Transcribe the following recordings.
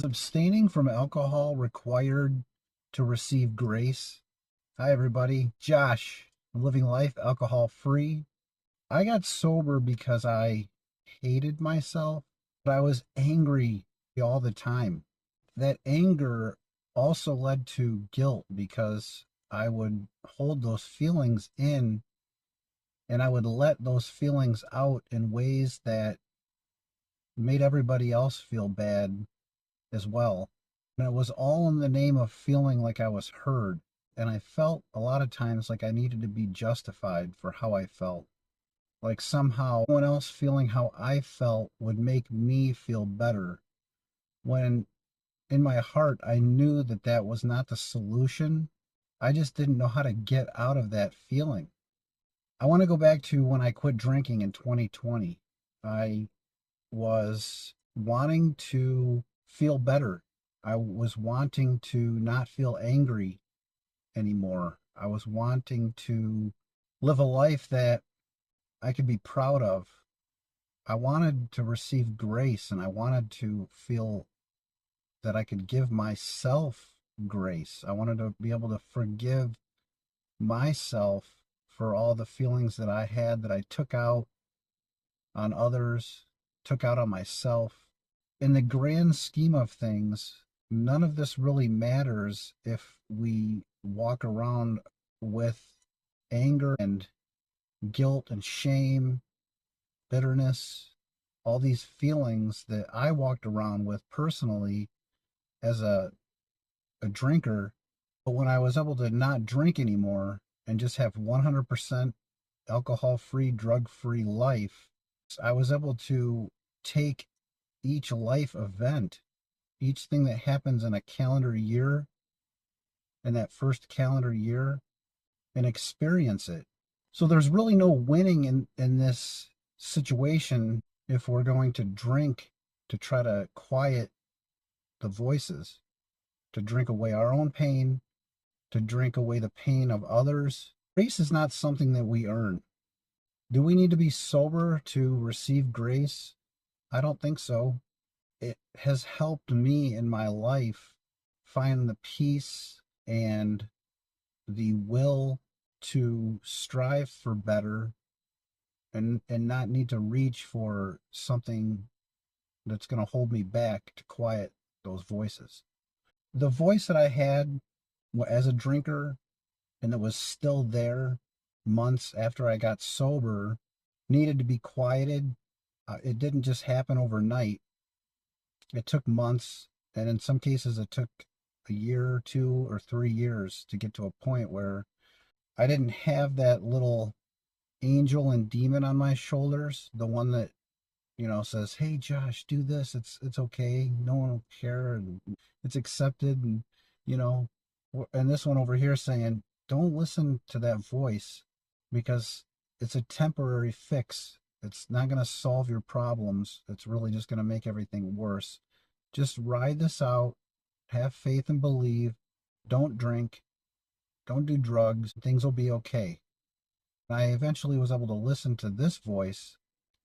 Is abstaining from alcohol required to receive grace? Hi, everybody. Josh, I'm living life alcohol free. I got sober because I hated myself, but I was angry all the time. That anger also led to guilt because I would hold those feelings in and I would let those feelings out in ways that made everybody else feel bad as well. And it was all in the name of feeling like I was heard. And I felt a lot of times like I needed to be justified for how I felt. Like somehow someone else feeling how I felt would make me feel better. When in my heart, I knew that that was not the solution. I just didn't know how to get out of that feeling. I want to go back to when I quit drinking in 2020. I was wanting to feel better. I was wanting to not feel angry anymore. I was wanting to live a life that I could be proud of. I wanted to receive grace and I wanted to feel that I could give myself grace. I wanted to be able to forgive myself for all the feelings that I had that I took out on others, took out on myself. In the grand scheme of things, none of this really matters if we walk around with anger and guilt and shame, bitterness, all these feelings that I walked around with personally as a drinker. But when I was able to not drink anymore and just have 100% alcohol free, drug free life, I was able to take each life event, each thing that happens in a calendar year, in that first calendar year, and experience it. So there's really no winning in this situation if we're going to drink to try to quiet the voices, to drink away our own pain, to drink away the pain of others. Grace is not something that we earn. Do we need to be sober to receive grace? I don't think so. It has helped me in my life find the peace and the will to strive for better and not need to reach for something that's going to hold me back to quiet those voices. The voice that I had as a drinker and that was still there months after I got sober needed to be quieted. It didn't just happen overnight. It took months, and in some cases, it took a year, 2 or 3 years to get to a point where I didn't have that little angel and demon on my shoulders, the one that says, "Hey, Josh, do this. It's okay. No one will care, and it's accepted." And you know, and this one over here saying, "Don't listen to that voice because it's a temporary fix. It's not going to solve your problems. It's really just going to make everything worse. Just ride this out. Have faith and believe. Don't drink. Don't do drugs. Things will be okay." I eventually was able to listen to this voice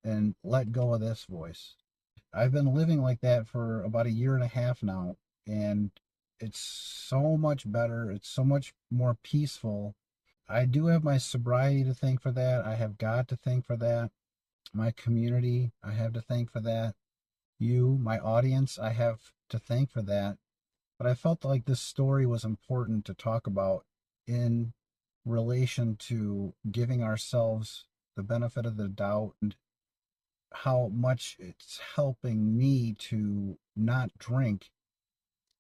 and let go of this voice. I've been living like that for about a year and a half now, and it's so much better. It's so much more peaceful. I do have my sobriety to thank for that. I have God to thank for that. My community, I have to thank for that. You, my audience, I have to thank for that. But I felt like this story was important to talk about in relation to giving ourselves the benefit of the doubt and how much it's helping me to not drink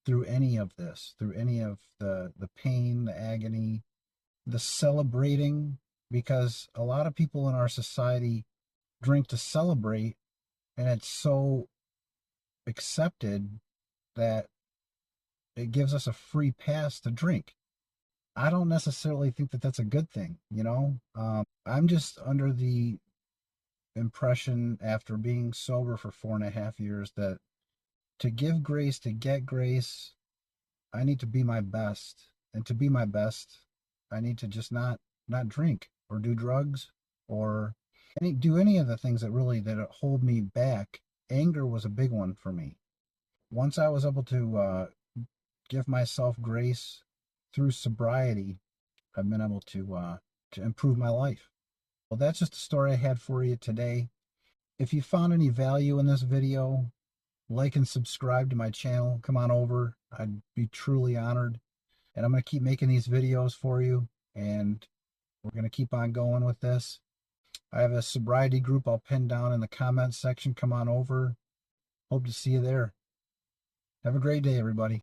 through any of this, through any of the pain, the agony, the celebrating, because a lot of people in our society drink to celebrate, and it's so accepted that it gives us a free pass to drink. I don't necessarily think that that's a good thing, you know? I'm just under the impression after being sober for 4.5 years that to give grace, to get grace, I need to be my best. And to be my best, I need to just not drink or do drugs or do any of the things that really that hold me back. Anger was a big one for me. once I was able to give myself grace through sobriety, I've been able to improve my life. Well, that's just the story I had for you today. If you found any value in this video, like and subscribe to my channel. Come on over. I'd be truly honored. And I'm going to keep making these videos for you. And we're going to keep on going with this. I have a sobriety group I'll pin down in the comments section. Come on over. Hope to see you there. Have a great day, everybody.